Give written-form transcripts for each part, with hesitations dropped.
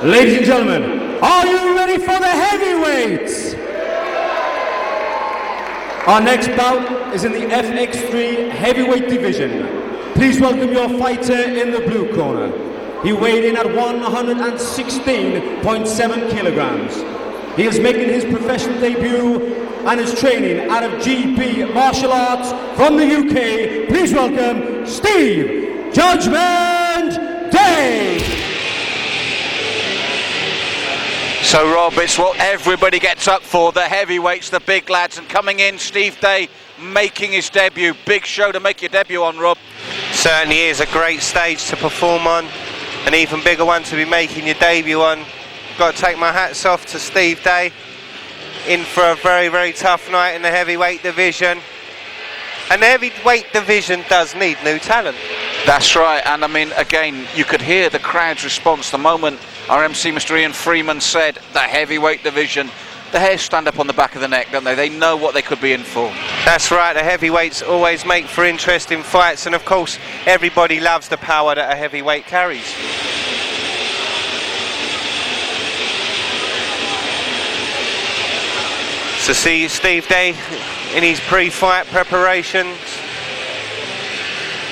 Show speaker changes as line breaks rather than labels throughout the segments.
Ladies and gentlemen, are you ready for the heavyweights? Our next bout is in the FX3 heavyweight division. Please welcome your fighter in the blue corner. He weighed in at 116.7 kilograms. He is making his professional debut and is training out of GB Martial Arts from the UK. Please welcome Steve Judgment Day.
So Rob, it's what everybody gets up for, the heavyweights, the big lads, and coming in, Steve Day making his debut. Big show to make your debut on, Rob.
Certainly is a great stage to perform on, an even bigger one to be making your debut on. Got to take my hats off to Steve Day, in for a very, very tough night in the heavyweight division. And the heavyweight division does need new talent.
That's right, and I mean, again, you could hear the crowd's response the moment our MC Mr. Ian Freeman said the heavyweight division. The hairs stand up on the back of the neck, don't they? They know what they could be in for. That's
right, the heavyweights always make for interesting fights, and of course, everybody loves the power that a heavyweight carries. So see Steve Day in his pre-fight preparations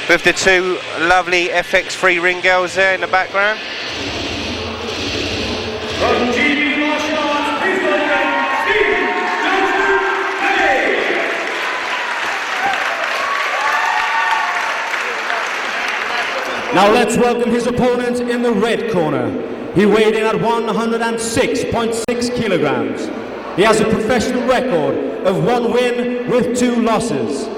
with the two lovely FX3 ring girls there in the background.
From GB Martial Arts, please welcome Steve Judgment Day. Now let's welcome his opponent in the red corner. He weighed in at 106.6 kilograms. He has a professional record of 1 win with 2 losses.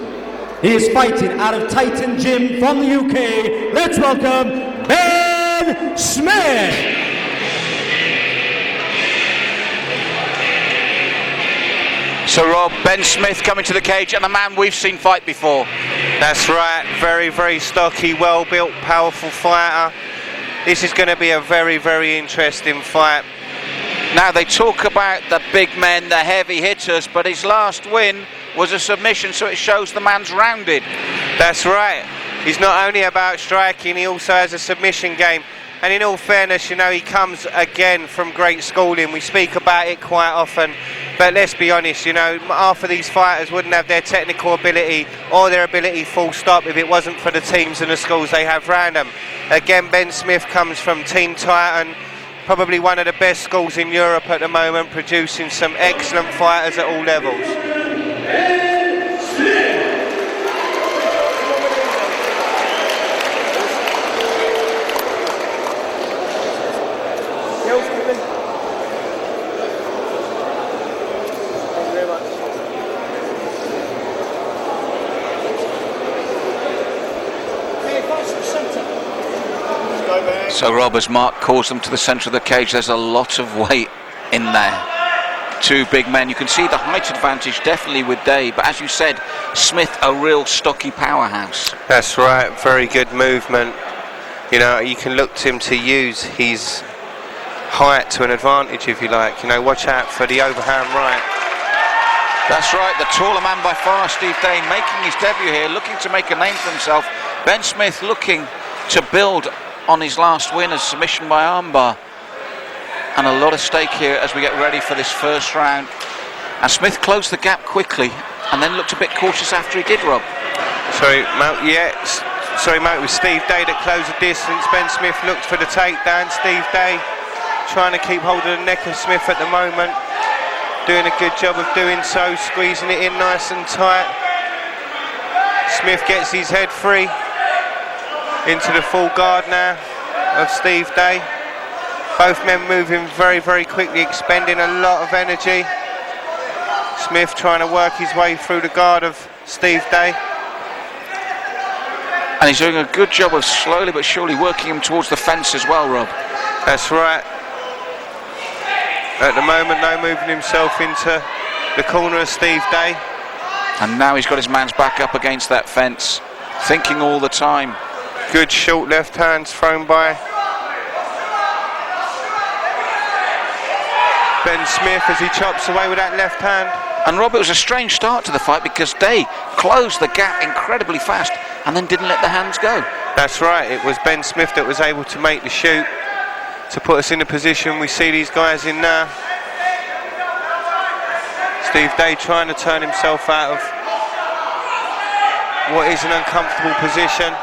He is fighting out of Titan Gym from the UK. Let's welcome Ben Smith.
So Rob, Ben Smith coming to the cage, and a man we've seen fight before.
That's right, very, very stocky, well-built, powerful fighter. This is going to be a very, very interesting fight.
Now they talk about the big men, the heavy hitters, but his last win was a submission, so it shows the man's rounded.
That's right. He's not only about striking, he also has a submission game. And in all fairness, you know, he comes again from great schooling. We speak about it quite often, but let's be honest, you know, half of these fighters wouldn't have their technical ability or their ability full stop if it wasn't for the teams and the schools they have around them. Again, Ben Smith comes from Team Titan, probably one of the best schools in Europe at the moment, producing some excellent fighters at all levels.
So Rob, as Mark calls them to the centre of the cage, there's a lot of weight in there. 2 big men. You can see the height advantage definitely with Day, but as you said, Smith a real stocky powerhouse.
That's right, very good movement. You know, you can look to him to use his height to an advantage, if you like. You know, watch out for the overhand right.
That's right, the taller man by far, Steve Day, making his debut here, looking to make a name for himself. Ben Smith looking to build on his last win as submission by armbar. And a lot of stake here as we get ready for this first round. And Smith closed the gap quickly and then looked a bit cautious after he did, Rob.
Sorry, Mate, it was Steve Day that closed the distance. Ben Smith looked for the takedown. Steve Day trying to keep hold of the neck of Smith at the moment. Doing a good job of doing so, squeezing it in nice and tight. Smith gets his head free. Into the full guard now of Steve Day. Both men moving very, very quickly, expending a lot of energy. Smith trying to work his way through the guard of Steve Day.
And he's doing a good job of slowly but surely working him towards the fence as well, Rob.
That's right. At the moment, now moving himself into the corner of Steve Day.
And now he's got his man's back up against that fence, thinking all the time.
Good short left hands thrown by Ben Smith as he chops away with that left hand.
And Rob, it was a strange start to the fight because Day closed the gap incredibly fast and then didn't let the hands go.
That's right, it was Ben Smith that was able to make the shoot. to put us in the position we see these guys in now. Steve Day trying to turn himself out of what is an uncomfortable position.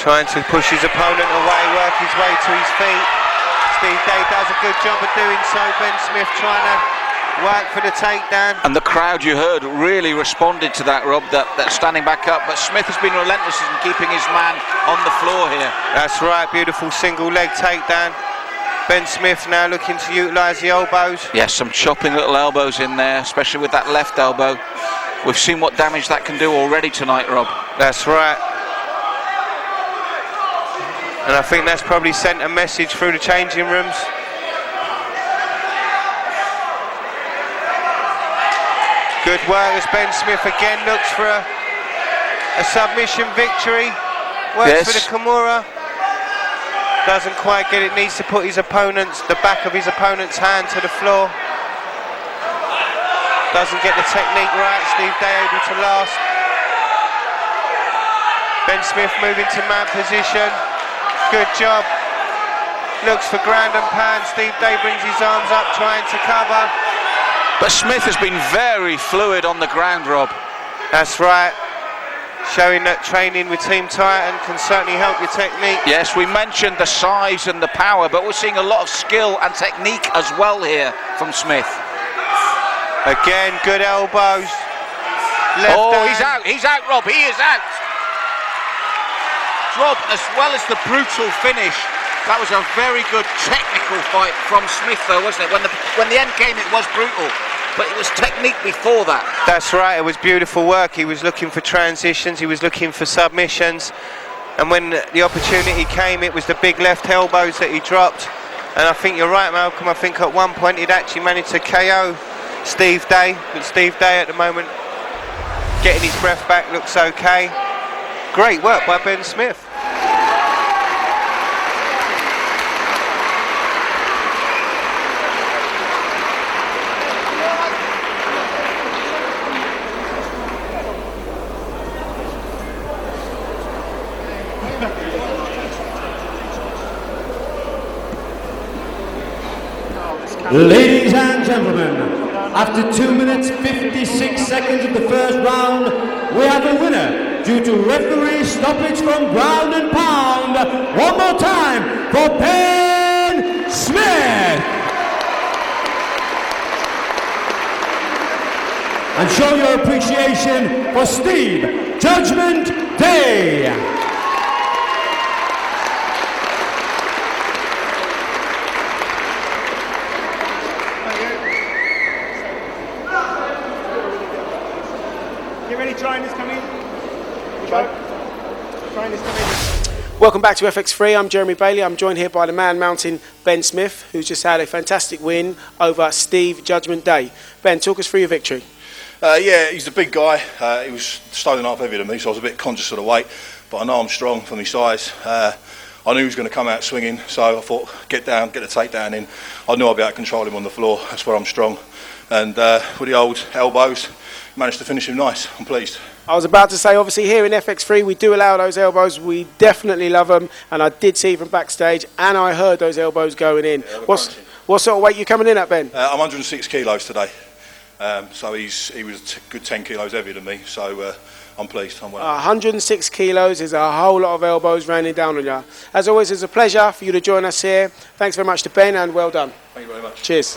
Trying to push his opponent away, work his way to his feet. Steve Day does a good job of doing so. Ben Smith trying to work for the takedown.
And the crowd, you heard, really responded to that, Rob, that standing back up. But Smith has been relentless in keeping his man on the floor here.
That's right, beautiful single leg takedown. Ben Smith now looking to utilise the elbows.
Yes, some chopping little elbows in there, especially with that left elbow. We've seen what damage that can do already tonight, Rob.
That's right. And I think that's probably sent a message through the changing rooms. Good work as Ben Smith again looks for a submission victory. Works for the Kimura. Doesn't quite get it, needs to put his opponent's, the back of his opponent's hand to the floor. Doesn't get the technique right, Steve Day able to last. Ben Smith moving to man position. Good job. Looks for ground and pound. Steve Day brings his arms up trying to cover.
But Smith has been very fluid on the ground, Rob.
That's right. Showing that training with Team Titan can certainly help your technique.
Yes, we mentioned the size and the power, but we're seeing a lot of skill and technique as well here from Smith.
Again, good elbows. Left hand.
He's out, Rob, he is out. Rob, as well as the brutal finish, that was a very good technical fight from Smith though, wasn't it? When the end came, it was brutal. But it was technique before that. That's
right, it was beautiful work. He was looking for transitions, he was looking for submissions. And when the opportunity came, it was the big left elbows that he dropped. And I think you're right, Malcolm. I think at one point he'd actually managed to KO Steve Day. But Steve Day at the moment, getting his breath back, looks okay. Great work by Ben Smith.
Ladies and gentlemen, after 2 minutes 56 seconds of the first round, we have a winner due to referee stoppage from ground and pound. One more time for Ben Smith. And show your appreciation for Steve Judgment Day.
Welcome back to FX3. I'm Jeremy Bailey. I'm joined here by the man mountain Ben Smith, who's just had a fantastic win over Steve Judgment Day. Ben, talk us through your victory.
Yeah, he's a big guy. He was stone and a half heavier than me, so I was a bit conscious of the weight. But I know I'm strong for my size. I knew he was going to come out swinging, so I thought, get down, get the takedown in. I knew I'd be able to control him on the floor. That's where I'm strong. And with the old elbows, managed to finish him nice. I'm pleased.
I was about to say, obviously here in FX3 we do allow those elbows. We definitely love them, and I did see from backstage, and I heard those elbows going in.
Yeah,
what sort of weight are you coming in at, Ben?
I'm 106 kilos today, so he was a good 10 kilos heavier than me. So I'm pleased. I'm well.
106 kilos is a whole lot of elbows raining down on you. As always, it's a pleasure for you to join us here. Thanks very much to Ben, and well done.
Thank you very much.
Cheers.